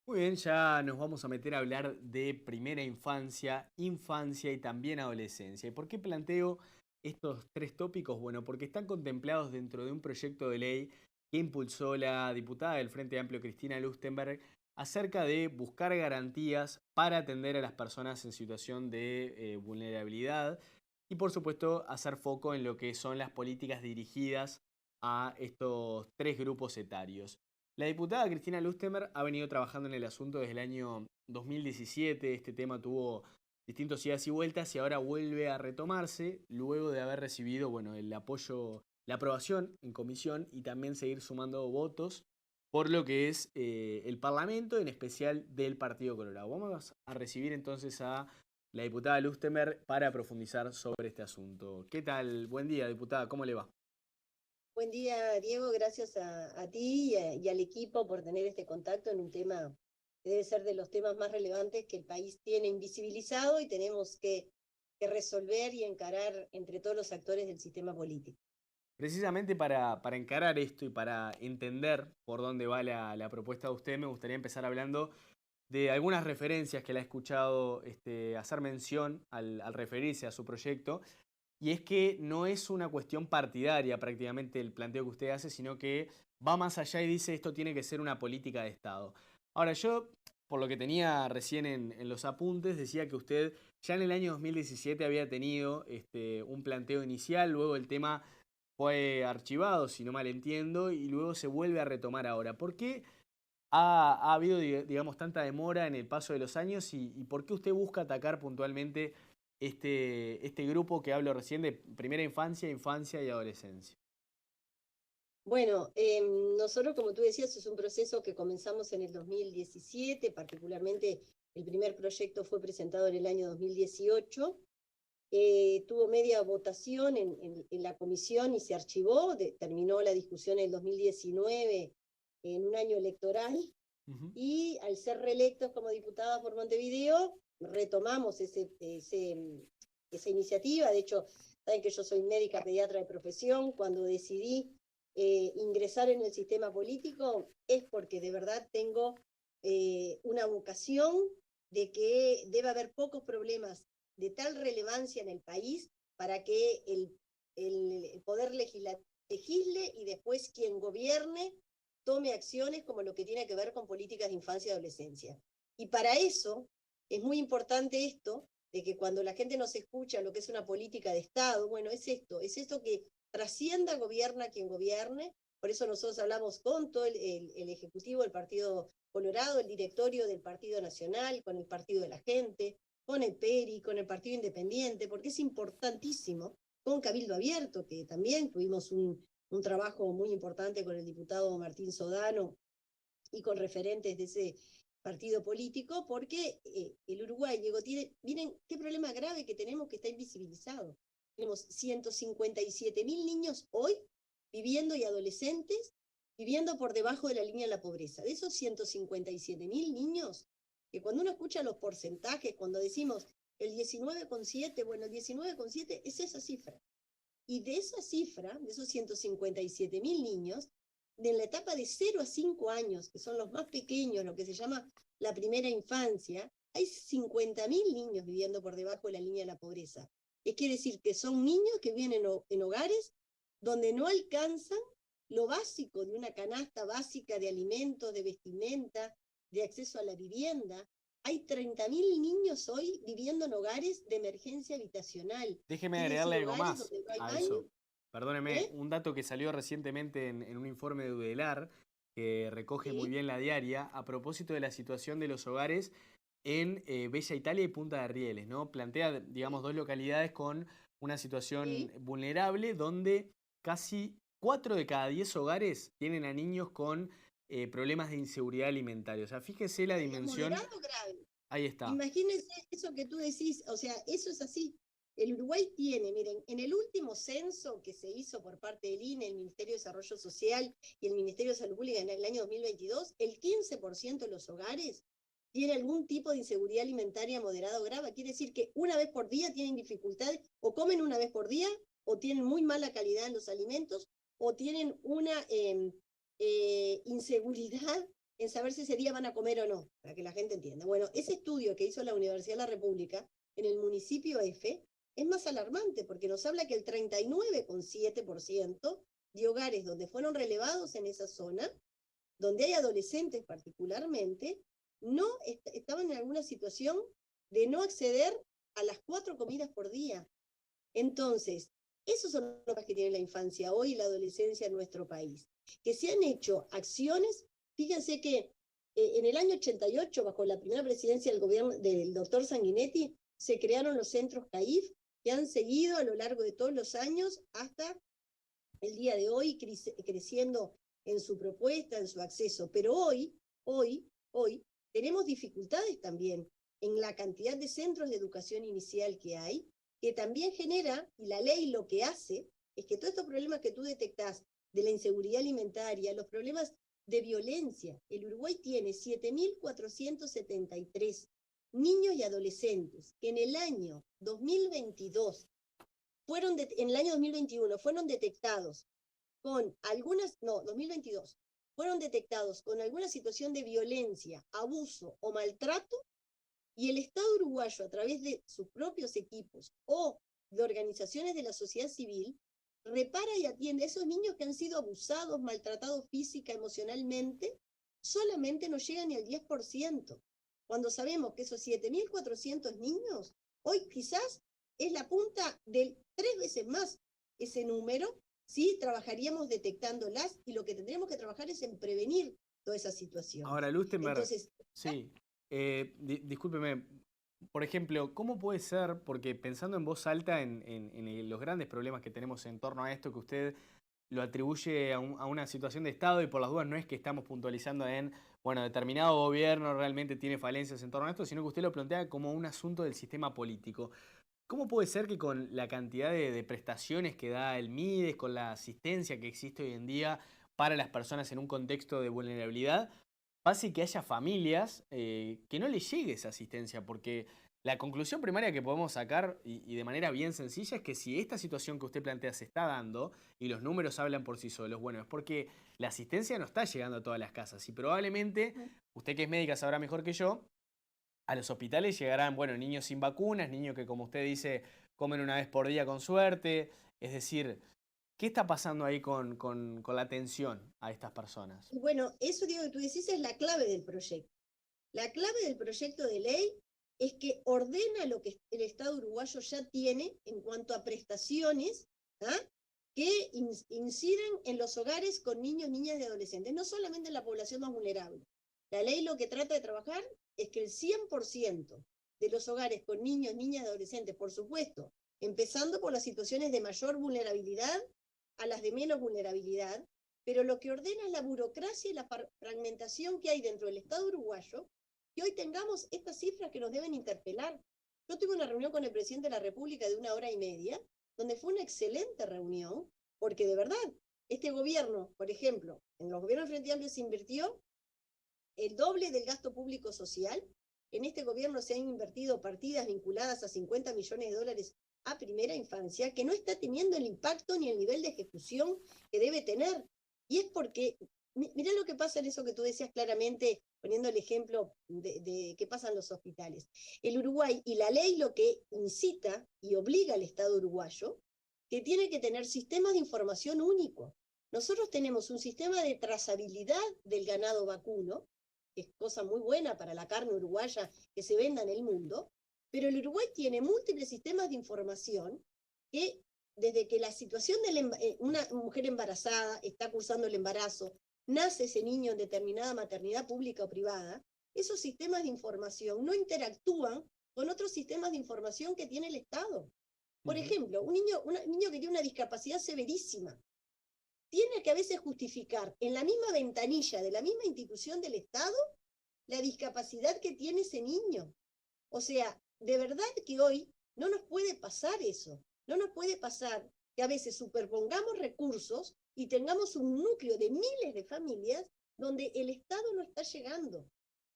Muy bien, ya nos vamos a meter a hablar de primera infancia, infancia y también adolescencia. ¿Y por qué planteo estos tres tópicos? Bueno, porque están contemplados dentro de un proyecto de ley que impulsó la diputada del Frente Amplio Cristina Lustenberg acerca de buscar garantías para atender a las personas en situación de vulnerabilidad y por supuesto hacer foco en lo que son las políticas dirigidas a estos tres grupos etarios. La diputada Cristina Lustenberg ha venido trabajando en el asunto desde el año 2017. Este tema tuvo distintos idas y vueltas y ahora vuelve a retomarse luego de haber recibido, bueno, el apoyo, la aprobación en comisión y también seguir sumando votos por lo que es el Parlamento, en especial del Partido Colorado. Vamos a recibir entonces a la diputada Lustenberg para profundizar sobre este asunto. ¿Qué tal? Buen día, diputada. ¿Cómo le va? Buen día, Diego. Gracias a ti y al equipo por tener este contacto en un tema que debe ser de los temas más relevantes que el país tiene invisibilizado y tenemos que resolver y encarar entre todos los actores del sistema político. Precisamente para encarar esto y para entender por dónde va la propuesta de usted, me gustaría empezar hablando de algunas referencias que la he escuchado hacer mención al referirse a su proyecto. Y es que no es una cuestión partidaria prácticamente el planteo que usted hace, sino que va más allá y dice esto tiene que ser una política de Estado. Ahora yo, por lo que tenía recién en los apuntes, decía que usted ya en el año 2017 había tenido un planteo inicial, luego el tema fue archivado, si no mal entiendo, y luego se vuelve a retomar ahora. ¿Por qué ha habido, digamos, tanta demora en el paso de los años y por qué usted busca atacar puntualmente este grupo que hablo recién de primera infancia, infancia y adolescencia? Bueno, nosotros, como tú decías, es un proceso que comenzamos en el 2017, particularmente el primer proyecto fue presentado en el año 2018. Tuvo media votación en la comisión y se archivó, terminó la discusión en el 2019 en un año electoral Ujú. y al ser reelectos como diputadas por Montevideo, retomamos esa iniciativa. De hecho, saben que yo soy médica pediatra de profesión. Cuando decidí ingresar en el sistema político es porque de verdad tengo una vocación de que debe haber pocos problemas de tal relevancia en el país para que el poder legislativo legisle y después quien gobierne tome acciones como lo que tiene que ver con políticas de infancia y adolescencia. Y para eso es muy importante esto, de que cuando la gente nos escucha lo que es una política de Estado, bueno, es esto que trascienda, gobierna quien gobierne. Por eso nosotros hablamos con todo el Ejecutivo del Partido Colorado, el directorio del Partido Nacional, con el Partido de la Gente, con el PERI, con el Partido Independiente, porque es importantísimo, con Cabildo Abierto, que también tuvimos un trabajo muy importante con el diputado Martín Sodano y con referentes de ese partido político, porque el Uruguay, Diego, miren qué problema grave que tenemos que está invisibilizado. Tenemos 157.000 niños hoy viviendo y adolescentes viviendo por debajo de la línea de la pobreza. De esos 157.000 niños, que cuando uno escucha los porcentajes, cuando decimos el 19,7, bueno, el 19,7 es esa cifra. Y de esa cifra, de esos 157.000 niños, de la etapa de 0 a 5 años, que son los más pequeños, lo que se llama la primera infancia, hay 50.000 niños viviendo por debajo de la línea de la pobreza. Es quiere decir que son niños que viven en hogares donde no alcanzan lo básico de una canasta básica de alimentos, de vestimenta, de acceso a la vivienda. Hay 30.000 niños hoy viviendo en hogares de emergencia habitacional. Déjeme Quiere agregarle decir algo hogares más donde no hay a baño. eso. Perdóneme, ¿Eh? un dato que salió recientemente en un informe de UDELAR, que recoge muy ¿Sí? bien la diaria, a propósito de la situación de los hogares en Bella Italia y Punta de Rieles, ¿no? Plantea, digamos, dos localidades con una situación ¿Sí? vulnerable donde casi 4 de cada 10 hogares tienen a niños con problemas de inseguridad alimentaria. O sea, fíjese la Es dimensión, moderado grave. ahí está. Imagínense eso que tú decís, o sea, eso es así. El Uruguay tiene, miren, en el último censo que se hizo por parte del INE, el Ministerio de Desarrollo Social y el Ministerio de Salud Pública en el año 2022, el 15% de los hogares tiene algún tipo de inseguridad alimentaria moderada o grave. Quiere decir que una vez por día tienen dificultades, o comen una vez por día, o tienen muy mala calidad en los alimentos, o tienen una inseguridad en saber si ese día van a comer o no, para que la gente entienda. Bueno, ese estudio que hizo la Universidad de la República en el municipio F es más alarmante porque nos habla que el 39,7% de hogares donde fueron relevados en esa zona, donde hay adolescentes particularmente, no estaban en alguna situación de no acceder a las 4 comidas por día. Entonces, esos son los problemas que tiene la infancia hoy y la adolescencia en nuestro país. Que se han hecho acciones, fíjense que en el año 88, bajo la primera presidencia del gobierno del doctor Sanguinetti, se crearon los centros CAIF, que han seguido a lo largo de todos los años hasta el día de hoy, creciendo en su propuesta, en su acceso. Pero hoy, tenemos dificultades también en la cantidad de centros de educación inicial que hay, que también genera, y la ley lo que hace, es que todos estos problemas que tú detectás de la inseguridad alimentaria, los problemas de violencia, el Uruguay tiene 7.473 niños y adolescentes que en el año 2022 en el año 2021 fueron detectados con algunas, no, 2022, fueron detectados con alguna situación de violencia, abuso o maltrato, y el Estado uruguayo, a través de sus propios equipos o de organizaciones de la sociedad civil, repara y atiende a esos niños que han sido abusados, maltratados física, emocionalmente, solamente no llegan ni al 10%, cuando sabemos que esos 7.400 niños, hoy quizás es la punta del 3 veces más ese número, si trabajaríamos detectándolas, y lo que tendríamos que trabajar es en prevenir todas esas situaciones. Ahora, Lustenberg, Entonces, sí, discúlpeme, por ejemplo, ¿cómo puede ser, porque pensando en voz alta en los grandes problemas que tenemos en torno a esto, que usted lo atribuye a una situación de Estado, y por las dudas no es que estamos puntualizando en, bueno, determinado gobierno realmente tiene falencias en torno a esto, sino que usted lo plantea como un asunto del sistema político? ¿Cómo puede ser que con la cantidad de prestaciones que da el MIDES, con la asistencia que existe hoy en día para las personas en un contexto de vulnerabilidad, pase que haya familias que no les llegue esa asistencia? Porque la conclusión primaria que podemos sacar, y de manera bien sencilla, es que si esta situación que usted plantea se está dando, y los números hablan por sí solos, bueno, es porque la asistencia no está llegando a todas las casas. Y probablemente, usted que es médica sabrá mejor que yo, a los hospitales llegarán, bueno, niños sin vacunas, niños que, como usted dice, comen una vez por día con suerte. Es decir, ¿qué está pasando ahí con la atención a estas personas? y bueno, eso, Diego, que tú decís es la clave del proyecto. La clave del proyecto de ley es que ordena lo que el Estado uruguayo ya tiene en cuanto a prestaciones, ¿ah?, que inciden en los hogares con niños, niñas y adolescentes, no solamente en la población más vulnerable. La ley lo que trata de trabajar es que el 100% de los hogares con niños, niñas y adolescentes, por supuesto, empezando por las situaciones de mayor vulnerabilidad a las de menos vulnerabilidad, pero lo que ordena es la burocracia y la fragmentación que hay dentro del Estado uruguayo, que hoy tengamos estas cifras que nos deben interpelar. Yo tuve una reunión con el presidente de la República de 1 hora y media, donde fue una excelente reunión, porque de verdad, este gobierno, por ejemplo, en los gobiernos de Frente Amplio se invirtió el doble del gasto público social. En este gobierno se han invertido partidas vinculadas a 50 millones de dólares a primera infancia, que no está teniendo el impacto ni el nivel de ejecución que debe tener. Y es porque, mirá lo que pasa en eso que tú decías claramente, poniendo el ejemplo de qué pasa en los hospitales. El Uruguay y la ley lo que incita y obliga al Estado uruguayo, que tiene que tener sistemas de información únicos. Nosotros tenemos un sistema de trazabilidad del ganado vacuno, que es cosa muy buena para la carne uruguaya que se venda en el mundo, pero el Uruguay tiene múltiples sistemas de información que, desde que la situación de una mujer embarazada está cursando el embarazo, nace ese niño en determinada maternidad pública o privada, esos sistemas de información no interactúan con otros sistemas de información que tiene el Estado. Por ejemplo, un niño que tiene una discapacidad severísima tiene que a veces justificar en la misma ventanilla de la misma institución del Estado la discapacidad que tiene ese niño. O sea, de verdad que hoy no nos puede pasar eso. No nos puede pasar que a veces superpongamos recursos y tengamos un núcleo de miles de familias donde el Estado no está llegando.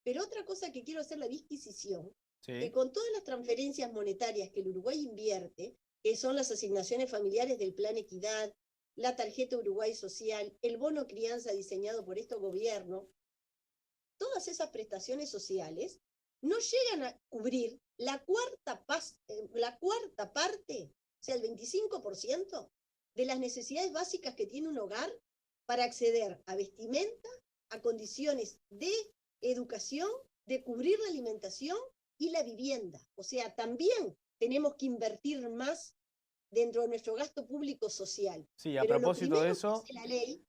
Pero otra cosa que quiero hacer la disquisición, que con todas las transferencias monetarias que el Uruguay invierte, que son las asignaciones familiares del Plan Equidad, la tarjeta Uruguay Social, el bono crianza diseñado por este gobierno, todas esas prestaciones sociales no llegan a cubrir la cuarta parte, o sea, el 25% de las necesidades básicas que tiene un hogar para acceder a vestimenta, a condiciones de educación, de cubrir la alimentación y la vivienda. O sea, también tenemos que invertir más dentro de nuestro gasto público social. Sí, a Pero propósito de eso, lo primero que hace la ley,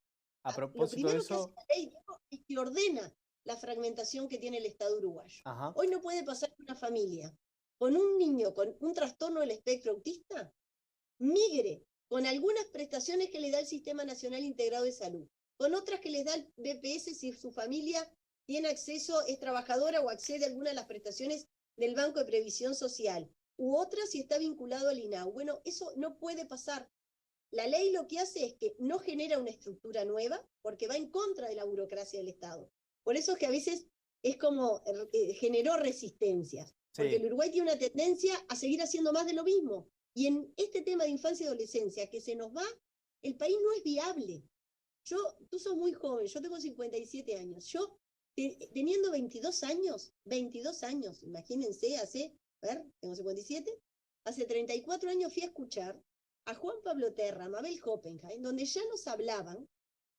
Diego, es que ordena la fragmentación que tiene el Estado uruguayo. ajá, Hoy no puede pasar que una familia con un niño con un trastorno del espectro autista migre con algunas prestaciones que le da el Sistema Nacional Integrado de Salud, con otras que les da el BPS si su familia tiene acceso, es trabajadora o accede a alguna de las prestaciones del Banco de Previsión Social, u otras si está vinculado al INAU. Bueno, eso no puede pasar. La ley lo que hace es que no genera una estructura nueva, porque va en contra de la burocracia del Estado. Por eso es que a veces es como generó resistencias, porque el Uruguay tiene una tendencia a seguir haciendo más de lo mismo. Y en este tema de infancia y adolescencia, que se nos va, el país no es viable. Tú sos muy joven, yo tengo 57 años. Yo, teniendo 22 años, imagínense, tengo 57, hace 34 años fui a escuchar a Juan Pablo Terra, a Mabel Hoppenheim, donde ya nos hablaban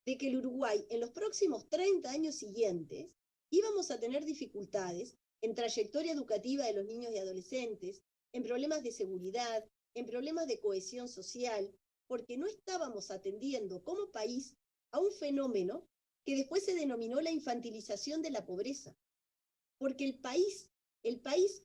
de que el Uruguay en los próximos 30 años siguientes íbamos a tener dificultades en trayectoria educativa de los niños y adolescentes, en problemas de seguridad, en problemas de cohesión social, porque no estábamos atendiendo como país a un fenómeno que después se denominó la infantilización de la pobreza. Porque el país,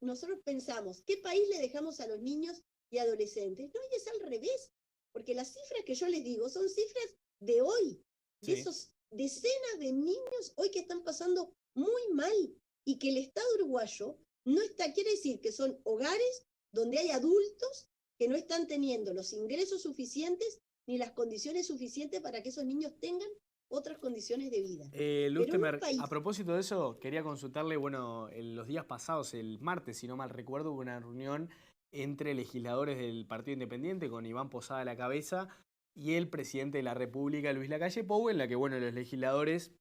nosotros pensamos, ¿qué país le dejamos a los niños y adolescentes? No, y es al revés, porque las cifras que yo les digo son cifras de hoy, de esos decenas de niños hoy que están pasando muy mal y que el Estado uruguayo no está, quiere decir que son hogares donde hay adultos que no están teniendo los ingresos suficientes ni las condiciones suficientes para que esos niños tengan otras condiciones de vida. Lustemer, a propósito de eso, quería consultarle, bueno, en los días pasados, el martes, si no mal recuerdo, hubo una reunión entre legisladores del Partido Independiente, con Iván Posada a la cabeza, y el presidente de la República, Luis Lacalle Pou, en la que, bueno, los legisladores,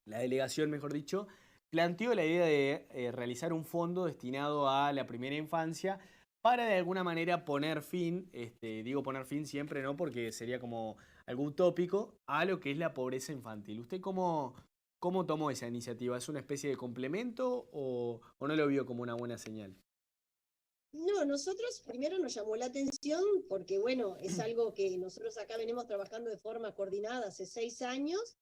la delegación, mejor dicho, planteó la idea de realizar un fondo destinado a la primera infancia para de alguna manera poner fin, digo poner fin siempre, ¿no? Porque sería como algo utópico, a lo que es la pobreza infantil. ¿Usted cómo tomó esa iniciativa? ¿Es una especie de complemento o no lo vio como una buena señal? No, nosotros primero nos llamó la atención porque, bueno, es algo que nosotros acá venimos trabajando de forma coordinada hace 6 años.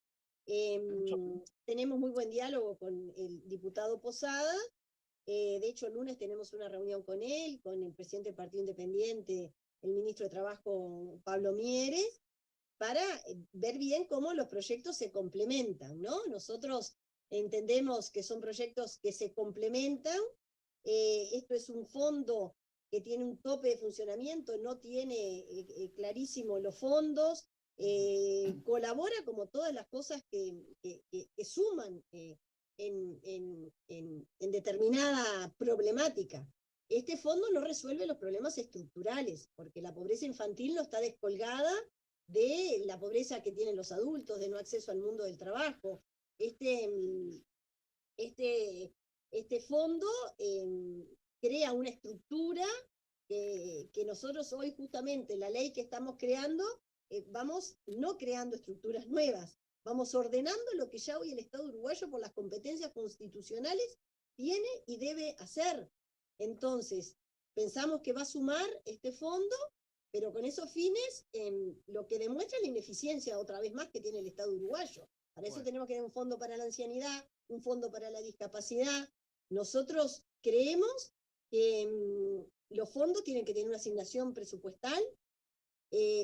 Tenemos muy buen diálogo con el diputado Posada. De hecho, el lunes tenemos una reunión con él, con el presidente del Partido Independiente, el ministro de Trabajo, Pablo Mieres, para ver bien cómo los proyectos se complementan, ¿no? Nosotros entendemos que son proyectos que se complementan. Esto es un fondo que tiene un tope de funcionamiento, no tiene clarísimo los fondos, colabora como todas las cosas que suman en determinada problemática. Este fondo no resuelve los problemas estructurales, porque la pobreza infantil no está descolgada de la pobreza que tienen los adultos, de no acceso al mundo del trabajo. Este fondo crea una estructura que nosotros hoy justamente, la ley que estamos creando, vamos no creando estructuras nuevas, vamos ordenando lo que ya hoy el Estado uruguayo por las competencias constitucionales tiene y debe hacer. Entonces, pensamos que va a sumar este fondo, pero con esos fines lo que demuestra es la ineficiencia otra vez más que tiene el Estado uruguayo. Para eso tenemos que tener un fondo para la ancianidad, un fondo para la discapacidad. Nosotros creemos que los fondos tienen que tener una asignación presupuestal.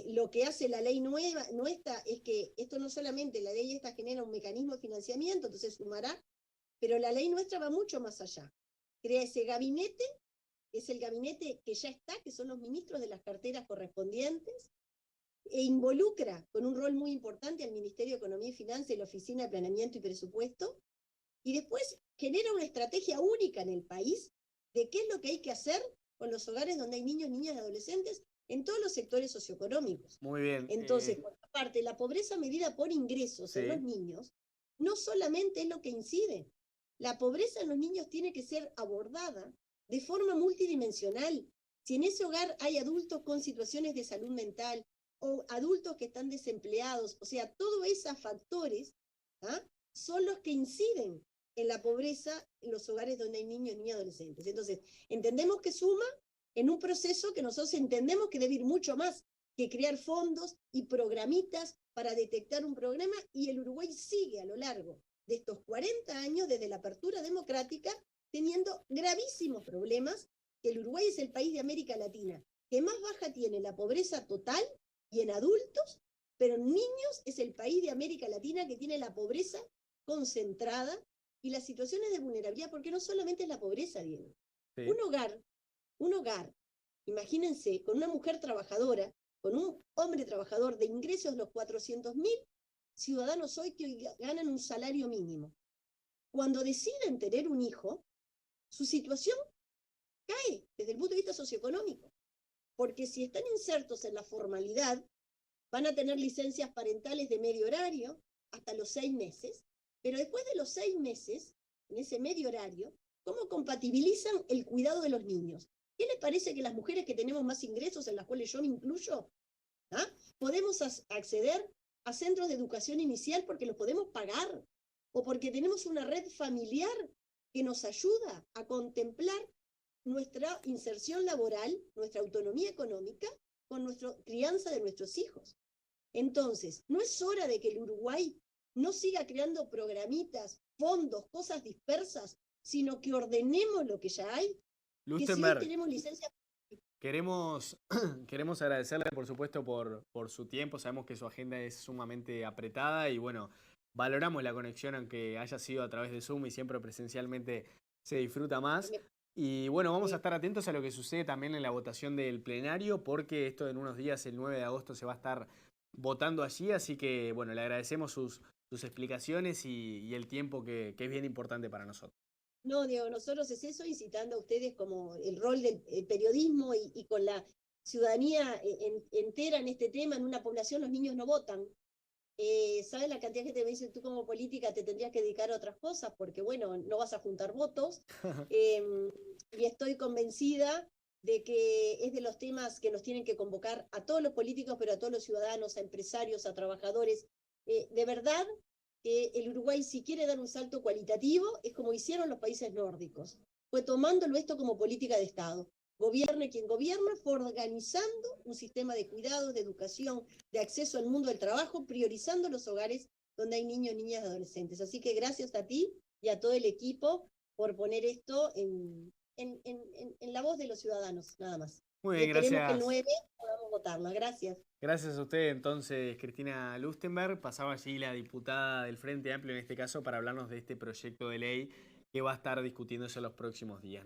Lo que hace la ley nuestra es que esto no solamente, la ley esta genera un mecanismo de financiamiento, entonces sumará, pero la ley nuestra va mucho más allá. Crea ese gabinete, es el gabinete que ya está, que son los ministros de las carteras correspondientes, e involucra con un rol muy importante al Ministerio de Economía y Finanzas y la Oficina de Planeamiento y Presupuesto, y después genera una estrategia única en el país de qué es lo que hay que hacer con los hogares donde hay niños, niñas y adolescentes en todos los sectores socioeconómicos. Muy bien. Entonces, por parte, la pobreza medida por ingresos en los niños no solamente es lo que incide La pobreza en los niños tiene que ser abordada de forma multidimensional. Si en ese hogar hay adultos con situaciones de salud mental o adultos que están desempleados, o sea, todos esos factores son los que inciden en la pobreza en los hogares donde hay niños, niñas y adolescentes. Entonces, entendemos que suma en un proceso que nosotros entendemos que debe ir mucho más que crear fondos y programitas para detectar un problema, y el Uruguay sigue a lo largo de estos 40 años, desde la apertura democrática, teniendo gravísimos problemas, que el Uruguay es el país de América Latina que más baja tiene la pobreza total y en adultos, pero en niños es el país de América Latina que tiene la pobreza concentrada y las situaciones de vulnerabilidad, porque no solamente es la pobreza, Diego. Sí. Un hogar, imagínense, con una mujer trabajadora, con un hombre trabajador de ingresos de los 400.000 ciudadanos hoy que ganan un salario mínimo. Cuando deciden tener un hijo, su situación cae desde el punto de vista socioeconómico, porque si están insertos en la formalidad, van a tener licencias parentales de medio horario hasta los 6 meses, pero después de los 6 meses, en ese medio horario, ¿cómo compatibilizan el cuidado de los niños? ¿Qué les parece que las mujeres que tenemos más ingresos, en las cuales yo me incluyo, podemos acceder a centros de educación inicial porque los podemos pagar, o porque tenemos una red familiar que nos ayuda a contemplar nuestra inserción laboral, nuestra autonomía económica, con nuestra crianza de nuestros hijos? Entonces, no es hora de que el Uruguay no siga creando programitas, fondos, cosas dispersas, sino que ordenemos lo que ya hay. Lustenberg, que si tenemos licencia... Queremos agradecerle, por supuesto, por su tiempo. Sabemos que su agenda es sumamente apretada y, bueno, valoramos la conexión, aunque haya sido a través de Zoom y siempre presencialmente se disfruta más. Y, bueno, vamos a estar atentos a lo que sucede también en la votación del plenario, porque esto en unos días, el 9 de agosto, se va a estar votando allí. Así que, bueno, le agradecemos sus explicaciones y el tiempo que es bien importante para nosotros. No, Diego, nosotros es eso, incitando a ustedes como el rol del periodismo y con la ciudadanía entera en este tema. En una población los niños no votan. ¿Sabes la cantidad de gente que me dice, tú como política te tendrías que dedicar a otras cosas porque, bueno, no vas a juntar votos? Y estoy convencida de que es de los temas que nos tienen que convocar a todos los políticos, pero a todos los ciudadanos, a empresarios, a trabajadores. De verdad, el Uruguay, si quiere dar un salto cualitativo, es como hicieron los países nórdicos. Fue tomándolo esto como política de Estado. Gobierne quien gobierna, fue organizando un sistema de cuidados, de educación, de acceso al mundo del trabajo, priorizando los hogares donde hay niños, niñas y adolescentes. Así que gracias a ti y a todo el equipo por poner esto en la voz de los ciudadanos, nada más. Muy bien, gracias. Esperemos que el 9 podamos votarlo. Gracias. Gracias a usted, entonces, Cristina Lustenberg. Pasaba allí la diputada del Frente Amplio, en este caso, para hablarnos de este proyecto de ley que va a estar discutiéndose en los próximos días, ¿no?